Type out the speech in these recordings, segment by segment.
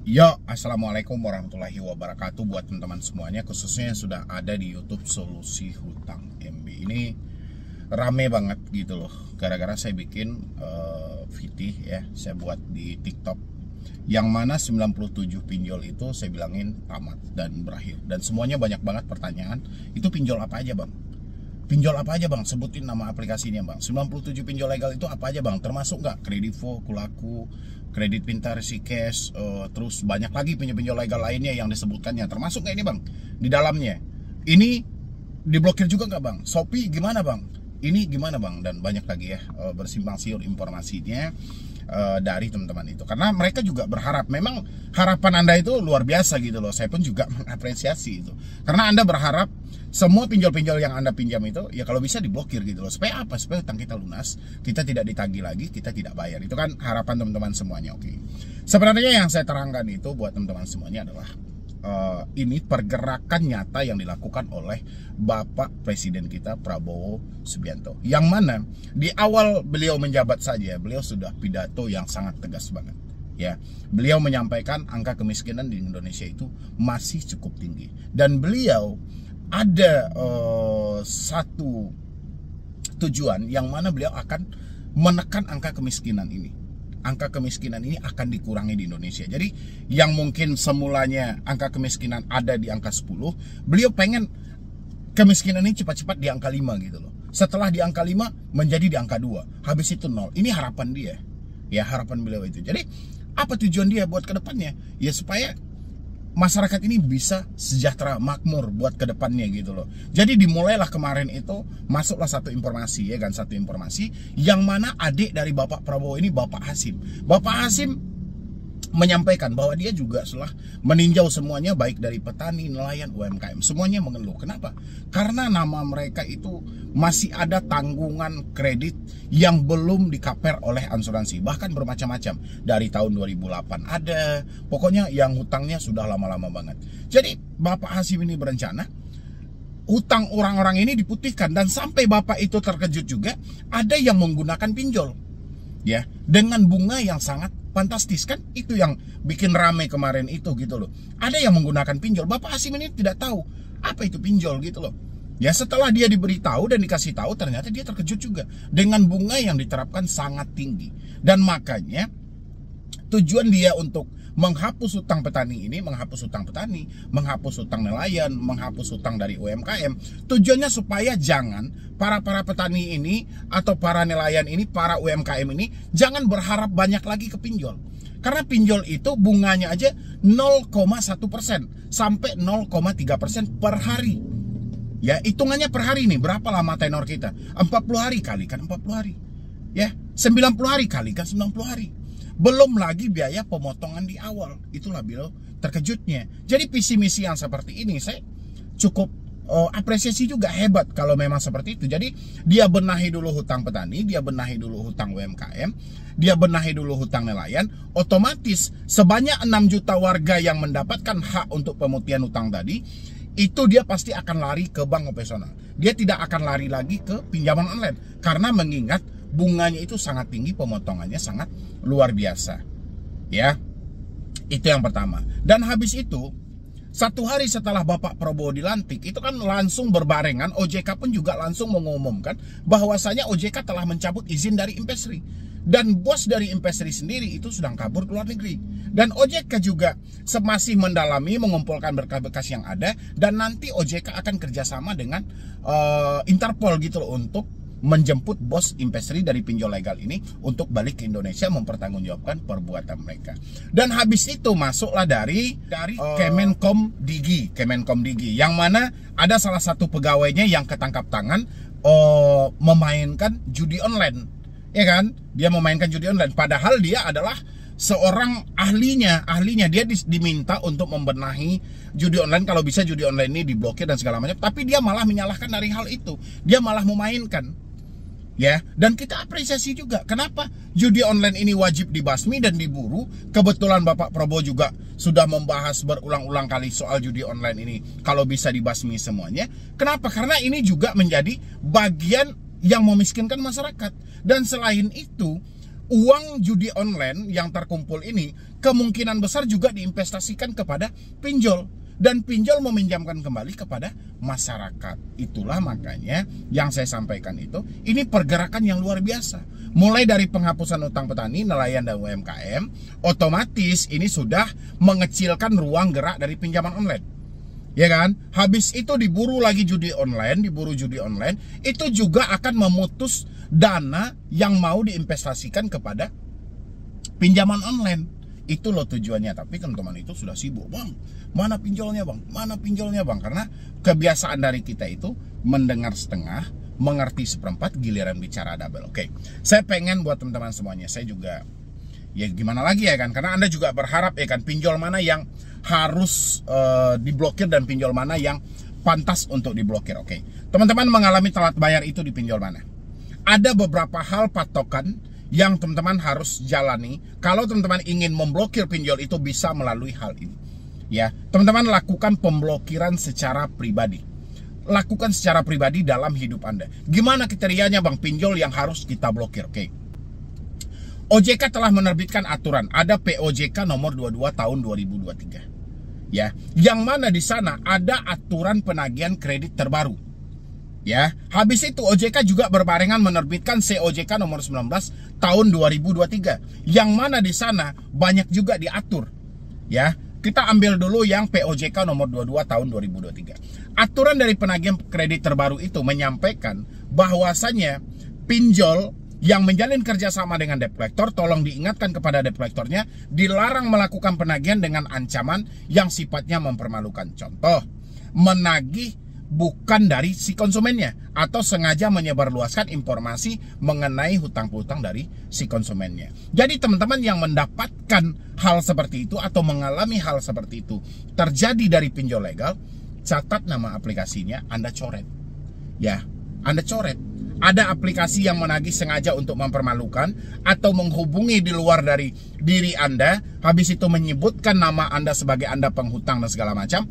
Yo, assalamualaikum warahmatullahi wabarakatuh buat teman-teman semuanya, khususnya yang sudah ada di YouTube Solusi Hutang MB. Ini rame banget gitu loh, gara-gara saya bikin VT ya, saya buat di TikTok, yang mana 97 pinjol itu saya bilangin tamat dan berakhir. Dan semuanya banyak banget pertanyaan, itu pinjol apa aja bang? Pinjol apa aja bang? Sebutin nama aplikasinya bang. 97 pinjol legal itu apa aja bang? Termasuk nggak Kredivo, Kulaku, Kredit Pintar, Cash, terus banyak lagi pinjol-pinjol legal lainnya yang disebutkannya. Termasuk nggak ini bang? Di dalamnya. Ini diblokir juga nggak bang? Shopee gimana bang? Ini gimana bang? Dan banyak lagi ya, bersimpang siur informasinya dari teman-teman itu. Karena mereka juga berharap, memang harapan Anda itu luar biasa gitu loh. Saya pun juga mengapresiasi itu. Karena Anda berharap semua pinjol-pinjol yang Anda pinjam itu ya kalau bisa diblokir gitu loh. Supaya apa? Supaya utang kita lunas, kita tidak ditagih lagi, kita tidak bayar. Itu kan harapan teman-teman semuanya. Oke. Sebenarnya yang saya terangkan itu buat teman-teman semuanya adalah ini pergerakan nyata yang dilakukan oleh Bapak Presiden kita Prabowo Subianto, yang mana di awal beliau menjabat saja beliau sudah pidato yang sangat tegas banget ya. Beliau menyampaikan angka kemiskinan di Indonesia itu masih cukup tinggi, dan beliau ada satu tujuan yang mana beliau akan menekan angka kemiskinan ini. Angka kemiskinan ini akan dikurangi di Indonesia. Jadi yang mungkin semulanya angka kemiskinan ada di angka 10, beliau pengen kemiskinan ini cepat-cepat di angka 5 gitu loh. Setelah di angka 5 menjadi di angka 2, habis itu 0. Ini harapan dia. Ya, harapan beliau itu. Jadi apa tujuan dia buat ke depannya? Ya supaya masyarakat ini bisa sejahtera, makmur buat kedepannya gitu loh. Jadi dimulailah kemarin itu, masuklah satu informasi ya kan, satu informasi yang mana adik dari Bapak Prabowo ini, Bapak Hasim. Bapak Hasim menyampaikan bahwa dia juga setelah meninjau semuanya, baik dari petani, nelayan, UMKM, semuanya mengeluh. Kenapa? Karena nama mereka itu masih ada tanggungan kredit yang belum dikaper oleh asuransi, bahkan bermacam-macam. Dari tahun 2008 ada, pokoknya yang hutangnya sudah lama-lama banget. Jadi Bapak Hasim ini berencana hutang orang-orang ini diputihkan, dan sampai Bapak itu terkejut juga ada yang menggunakan pinjol ya, dengan bunga yang sangat fantastis. Kan itu yang bikin rame kemarin itu gitu loh. Ada yang menggunakan pinjol. Bapak Hasim ini tidak tahu apa itu pinjol gitu loh. Ya setelah dia diberitahu dan dikasih tahu, ternyata dia terkejut juga dengan bunga yang diterapkan sangat tinggi. Dan makanya tujuan dia untuk menghapus hutang petani ini, menghapus hutang petani, menghapus hutang nelayan, menghapus hutang dari UMKM. Tujuannya supaya jangan para petani ini atau para nelayan ini, para UMKM ini jangan berharap banyak lagi ke pinjol. Karena pinjol itu bunganya aja 0,1% sampai 0,3% per hari. Ya, hitungannya per hari nih, berapa lama tenor kita? 40 hari kalikan 40 hari. Ya, 90 hari kalikan 90 hari. Belum lagi biaya pemotongan di awal. Itulah beliau terkejutnya. Jadi visi misi yang seperti ini saya cukup apresiasi juga, hebat kalau memang seperti itu. Jadi dia benahi dulu hutang petani, dia benahi dulu hutang UMKM, dia benahi dulu hutang nelayan. Otomatis sebanyak 6 juta warga yang mendapatkan hak untuk pemutihan hutang tadi, itu dia pasti akan lari ke bank konvensional. Dia tidak akan lari lagi ke pinjaman online, karena mengingat bunganya itu sangat tinggi, pemotongannya sangat luar biasa. Ya, itu yang pertama. Dan habis itu, satu hari setelah Bapak Prabowo dilantik, itu kan langsung berbarengan OJK pun juga langsung mengumumkan bahwasanya OJK telah mencabut izin dari Impesri. Dan bos dari Impesri sendiri itu sedang kabur ke luar negeri. Dan OJK juga masih mendalami, mengumpulkan berkas-berkas yang ada, dan nanti OJK akan kerjasama dengan Interpol gitu loh, untuk menjemput bos Impesri dari pinjol legal ini untuk balik ke Indonesia mempertanggungjawabkan perbuatan mereka. Dan habis itu masuklah dari Kemenkom Digi, yang mana ada salah satu pegawainya yang ketangkap tangan memainkan judi online, ya kan? Dia memainkan judi online, padahal dia adalah seorang ahlinya dia diminta untuk membenahi judi online, kalau bisa judi online ini diblokir dan segala macam, tapi dia malah menyalahkan dari hal itu, dia malah memainkan. Ya, dan kita apresiasi juga. Kenapa judi online ini wajib dibasmi dan diburu? Kebetulan Bapak Prabowo juga sudah membahas berulang-ulang kali soal judi online ini, kalau bisa dibasmi semuanya. Kenapa? Karena ini juga menjadi bagian yang memiskinkan masyarakat. Dan selain itu, uang judi online yang terkumpul ini kemungkinan besar juga diinvestasikan kepada pinjol. Dan pinjol meminjamkan kembali kepada masyarakat. Itulah makanya yang saya sampaikan itu, ini pergerakan yang luar biasa. Mulai dari penghapusan utang petani, nelayan, dan UMKM, otomatis ini sudah mengecilkan ruang gerak dari pinjaman online. Ya kan? Habis itu diburu lagi judi online, itu juga akan memutus dana yang mau diinvestasikan kepada pinjaman online. Itu loh tujuannya. Tapi teman-teman itu sudah sibuk, bang, mana pinjolnya bang, karena kebiasaan dari kita itu mendengar setengah, mengerti seperempat, giliran bicara double. Oke, saya pengen buat teman-teman semuanya, saya juga ya gimana lagi ya kan, karena Anda juga berharap ya kan, pinjol mana yang harus diblokir dan pinjol mana yang pantas untuk diblokir. Oke, teman-teman mengalami telat bayar itu di pinjol mana? Ada beberapa hal patokan yang teman-teman harus jalani kalau teman-teman ingin memblokir pinjol itu bisa melalui hal ini. Ya, teman-teman lakukan pemblokiran secara pribadi. Lakukan secara pribadi dalam hidup Anda. Gimana kriterianya bang pinjol yang harus kita blokir? Oke. OJK telah menerbitkan aturan, ada POJK nomor 22 tahun 2023. Ya, yang mana di sana ada aturan penagihan kredit terbaru. Ya, habis itu OJK juga berbarengan menerbitkan COJK nomor 19 tahun 2023 yang mana di sana banyak juga diatur. Ya, kita ambil dulu yang POJK nomor 22 tahun 2023. Aturan dari penagihan kredit terbaru itu menyampaikan bahwasannya pinjol yang menjalin kerjasama dengan debt collector, tolong diingatkan kepada debt collectornya, dilarang melakukan penagihan dengan ancaman yang sifatnya mempermalukan. Contoh, menagih bukan dari si konsumennya atau sengaja menyebarluaskan informasi mengenai hutang piutang dari si konsumennya. Jadi teman-teman yang mendapatkan hal seperti itu atau mengalami hal seperti itu terjadi dari pinjol legal, catat nama aplikasinya, Anda coret. Ya, Anda coret. Ada aplikasi yang menagih sengaja untuk mempermalukan atau menghubungi di luar dari diri Anda, habis itu menyebutkan nama Anda sebagai Anda penghutang dan segala macam,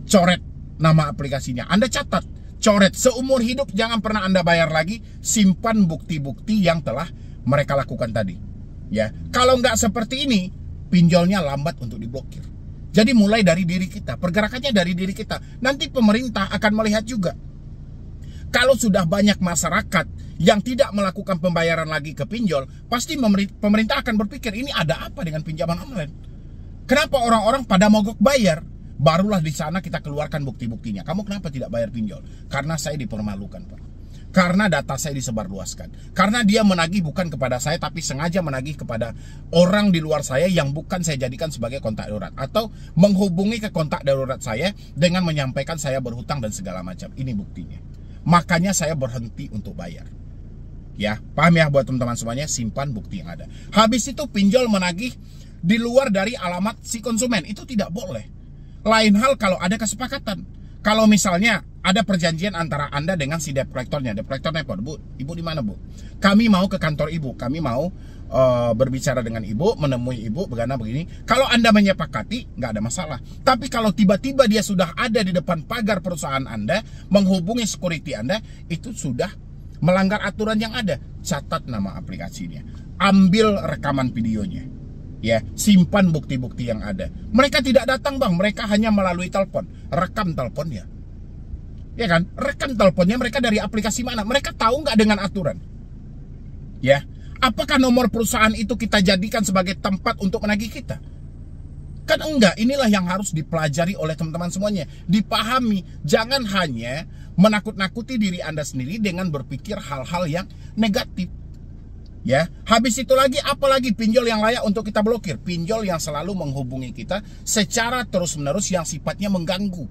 coret nama aplikasinya, Anda catat, coret, seumur hidup jangan pernah Anda bayar lagi, simpan bukti-bukti yang telah mereka lakukan tadi. Ya, kalau nggak seperti ini, pinjolnya lambat untuk diblokir. Jadi mulai dari diri kita, pergerakannya dari diri kita. Nanti pemerintah akan melihat juga. Kalau sudah banyak masyarakat yang tidak melakukan pembayaran lagi ke pinjol, pasti pemerintah akan berpikir, ini ada apa dengan pinjaman online? Kenapa orang-orang pada mogok bayar? Barulah di sana kita keluarkan bukti-buktinya. Kamu kenapa tidak bayar pinjol? Karena saya dipermalukan, Pak. Karena data saya disebarluaskan. Karena dia menagih bukan kepada saya, tapi sengaja menagih kepada orang di luar saya yang bukan saya jadikan sebagai kontak darurat. Atau menghubungi ke kontak darurat saya dengan menyampaikan saya berhutang dan segala macam. Ini buktinya. Makanya saya berhenti untuk bayar. Ya, paham ya buat teman-teman semuanya, simpan bukti yang ada. Habis itu pinjol menagih di luar dari alamat si konsumen. Itu tidak boleh. Lain hal kalau ada kesepakatan. Kalau misalnya ada perjanjian antara Anda dengan si debt collectornya. Debt collector nepot, Bu, Ibu di mana, Bu? Kami mau ke kantor Ibu. Kami mau berbicara dengan Ibu, menemui Ibu, begini. Kalau Anda menyepakati, nggak ada masalah. Tapi kalau tiba-tiba dia sudah ada di depan pagar perusahaan Anda, menghubungi security Anda, itu sudah melanggar aturan yang ada. Catat nama aplikasinya. Ambil rekaman videonya. Ya, simpan bukti-bukti yang ada. Mereka tidak datang bang, mereka hanya melalui telepon. Rekam teleponnya. Ya kan, rekam teleponnya mereka dari aplikasi mana? Mereka tahu nggak dengan aturan? Ya, apakah nomor perusahaan itu kita jadikan sebagai tempat untuk menagih kita? Kan enggak, inilah yang harus dipelajari oleh teman-teman semuanya. Dipahami, jangan hanya menakut-nakuti diri Anda sendiri dengan berpikir hal-hal yang negatif. Ya, habis itu lagi apalagi pinjol yang layak untuk kita blokir? Pinjol yang selalu menghubungi kita secara terus-menerus yang sifatnya mengganggu.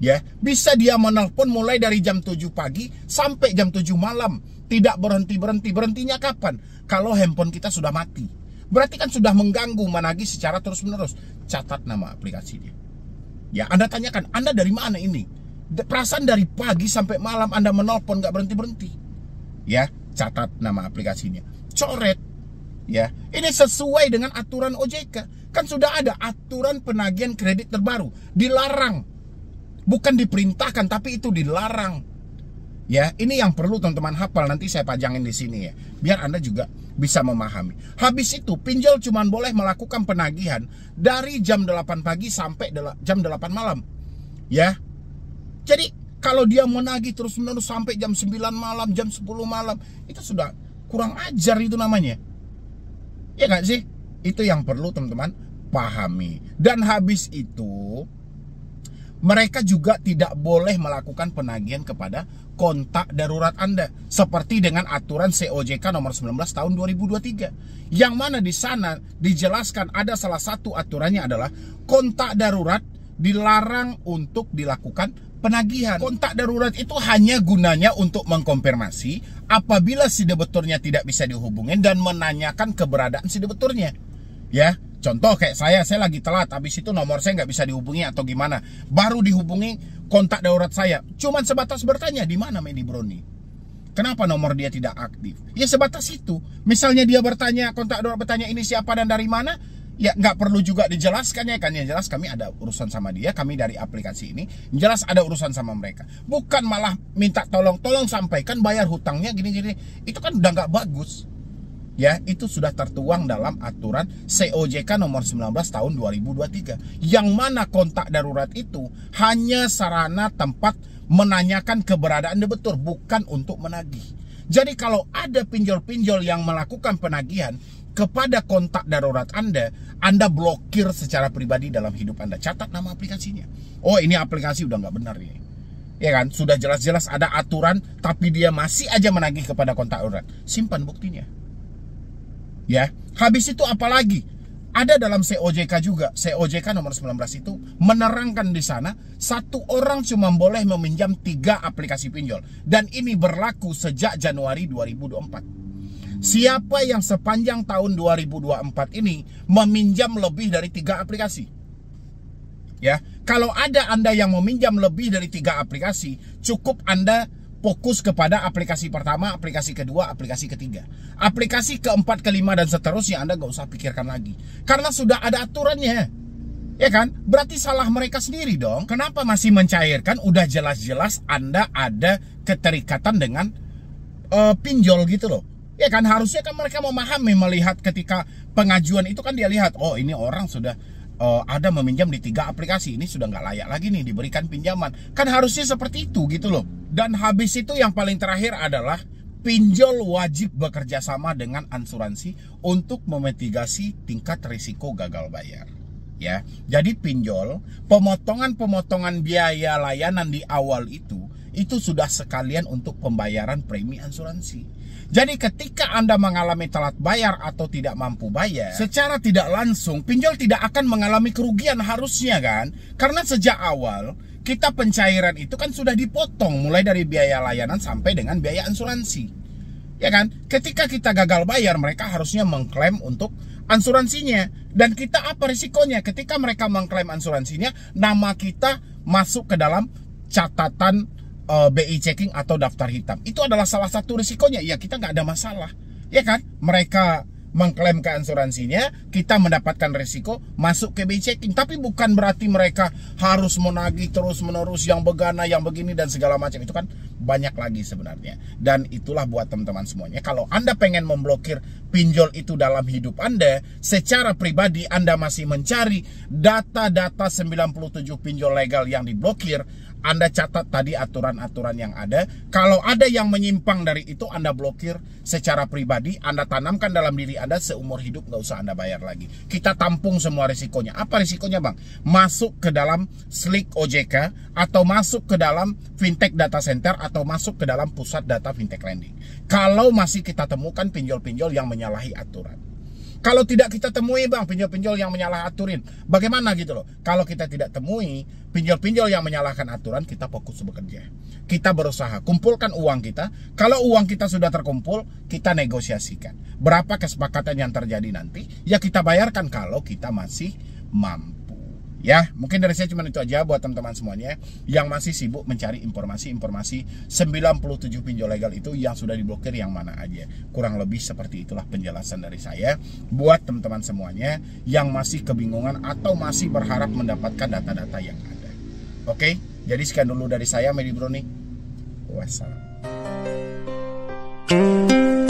Ya, bisa dia menelpon mulai dari jam 7 pagi sampai jam 7 malam. Tidak berhenti-berhenti. Berhentinya kapan? Kalau handphone kita sudah mati. Berarti kan sudah mengganggu, menagih secara terus-menerus. Catat nama aplikasinya. Ya, Anda tanyakan, Anda dari mana ini? Perasaan dari pagi sampai malam Anda menelpon gak berhenti-berhenti. Ya, catat nama aplikasinya. Coret. Ya, ini sesuai dengan aturan OJK. Kan sudah ada aturan penagihan kredit terbaru. Dilarang. Bukan diperintahkan, tapi itu dilarang. Ya, ini yang perlu teman-teman hafal, nanti saya pajangin di sini ya, biar Anda juga bisa memahami. Habis itu, pinjol cuma boleh melakukan penagihan dari jam 8 pagi sampai jam 8 malam. Ya. Jadi, kalau dia menagih terus-menerus sampai jam 9 malam, jam 10 malam, itu sudah kurang ajar itu namanya. Ya nggak sih? Itu yang perlu teman-teman pahami. Dan habis itu, mereka juga tidak boleh melakukan penagihan kepada kontak darurat Anda seperti dengan aturan COJK nomor 19 tahun 2023. Yang mana di sana dijelaskan ada salah satu aturannya adalah kontak darurat dilarang untuk dilakukan penagihan. Kontak darurat itu hanya gunanya untuk mengkonfirmasi apabila si debiturnya tidak bisa dihubungin dan menanyakan keberadaan si debiturnya. Ya, contoh kayak saya lagi telat, habis itu nomor saya nggak bisa dihubungi atau gimana, baru dihubungi kontak darurat saya, cuman sebatas bertanya di mana Medi Broni, kenapa nomor dia tidak aktif, ya sebatas itu. Misalnya dia bertanya, kontak darurat bertanya ini siapa dan dari mana, ya nggak perlu juga dijelaskan ya kan, yang jelas kami ada urusan sama dia, kami dari aplikasi ini, jelas ada urusan sama mereka, bukan malah minta tolong sampaikan bayar hutangnya gini-gini, itu kan udah nggak bagus. Ya, itu sudah tertuang dalam aturan COJK nomor 19 tahun 2023. Yang mana kontak darurat itu hanya sarana tempat menanyakan keberadaan debitur, bukan untuk menagih. Jadi kalau ada pinjol-pinjol yang melakukan penagihan kepada kontak darurat Anda blokir secara pribadi dalam hidup Anda. Catat nama aplikasinya. Oh, ini aplikasi udah nggak benar ini. Ya kan, sudah jelas-jelas ada aturan, tapi dia masih aja menagih kepada kontak darurat. Simpan buktinya. Ya, habis itu apalagi ada dalam COJK juga, COJK nomor 19 itu menerangkan di sana satu orang cuma boleh meminjam 3 aplikasi pinjol, dan ini berlaku sejak Januari 2024. Siapa yang sepanjang tahun 2024 ini meminjam lebih dari 3 aplikasi? Ya, kalau ada Anda yang meminjam lebih dari 3 aplikasi, cukup Anda fokus kepada aplikasi pertama, aplikasi kedua, aplikasi ketiga. Aplikasi keempat, kelima, dan seterusnya Anda gak usah pikirkan lagi. Karena sudah ada aturannya. Ya kan? Berarti salah mereka sendiri dong. Kenapa masih mencairkan? Udah jelas-jelas Anda ada keterikatan dengan pinjol gitu loh. Ya kan? Harusnya kan mereka memahami, melihat ketika pengajuan itu kan dia lihat, oh ini orang sudah ada meminjam di 3 aplikasi, ini sudah nggak layak lagi nih diberikan pinjaman. Kan harusnya seperti itu gitu loh. Dan habis itu yang paling terakhir adalah pinjol wajib bekerja sama dengan asuransi untuk memitigasi tingkat risiko gagal bayar. Ya, jadi pinjol, pemotongan biaya layanan di awal itu sudah sekalian untuk pembayaran premi asuransi. Jadi ketika Anda mengalami telat bayar atau tidak mampu bayar, secara tidak langsung pinjol tidak akan mengalami kerugian harusnya kan? Karena sejak awal kita pencairan itu kan sudah dipotong mulai dari biaya layanan sampai dengan biaya asuransi. Ya kan? Ketika kita gagal bayar, mereka harusnya mengklaim untuk asuransinya. Dan kita apa risikonya? Ketika mereka mengklaim asuransinya, nama kita masuk ke dalam catatan BI checking atau daftar hitam. Itu adalah salah satu risikonya. Ya, kita nggak ada masalah. Ya kan? Mereka mengklaim ke asuransinya, kita mendapatkan risiko masuk ke BI checking. Tapi bukan berarti mereka harus menagih terus-menerus yang begana, yang begini, dan segala macam. Itu kan banyak lagi sebenarnya. Dan itulah buat teman-teman semuanya. Kalau Anda pengen memblokir pinjol itu dalam hidup Anda, secara pribadi Anda masih mencari data-data 97 pinjol legal yang diblokir, Anda catat tadi aturan-aturan yang ada. Kalau ada yang menyimpang dari itu, Anda blokir secara pribadi. Anda tanamkan dalam diri Anda, seumur hidup nggak usah Anda bayar lagi. Kita tampung semua risikonya. Apa risikonya bang? Masuk ke dalam Slick OJK, atau masuk ke dalam fintech data center, atau masuk ke dalam pusat data fintech lending. Kalau masih kita temukan pinjol-pinjol yang menyalahi aturan. Kalau tidak kita temui bang, pinjol-pinjol yang menyalah aturin, bagaimana gitu loh. Kalau kita tidak temui pinjol-pinjol yang menyalahkan aturan, kita fokus bekerja. Kita berusaha, kumpulkan uang kita. Kalau uang kita sudah terkumpul, kita negosiasikan. Berapa kesepakatan yang terjadi nanti, ya kita bayarkan kalau kita masih mampu. Ya, mungkin dari saya cuma itu aja buat teman-teman semuanya yang masih sibuk mencari informasi-informasi 97 pinjol legal itu yang sudah diblokir yang mana aja. Kurang lebih seperti itulah penjelasan dari saya buat teman-teman semuanya yang masih kebingungan atau masih berharap mendapatkan data-data yang ada. Oke, jadi sekian dulu dari saya, Medi Broni. Wassalam. Bye.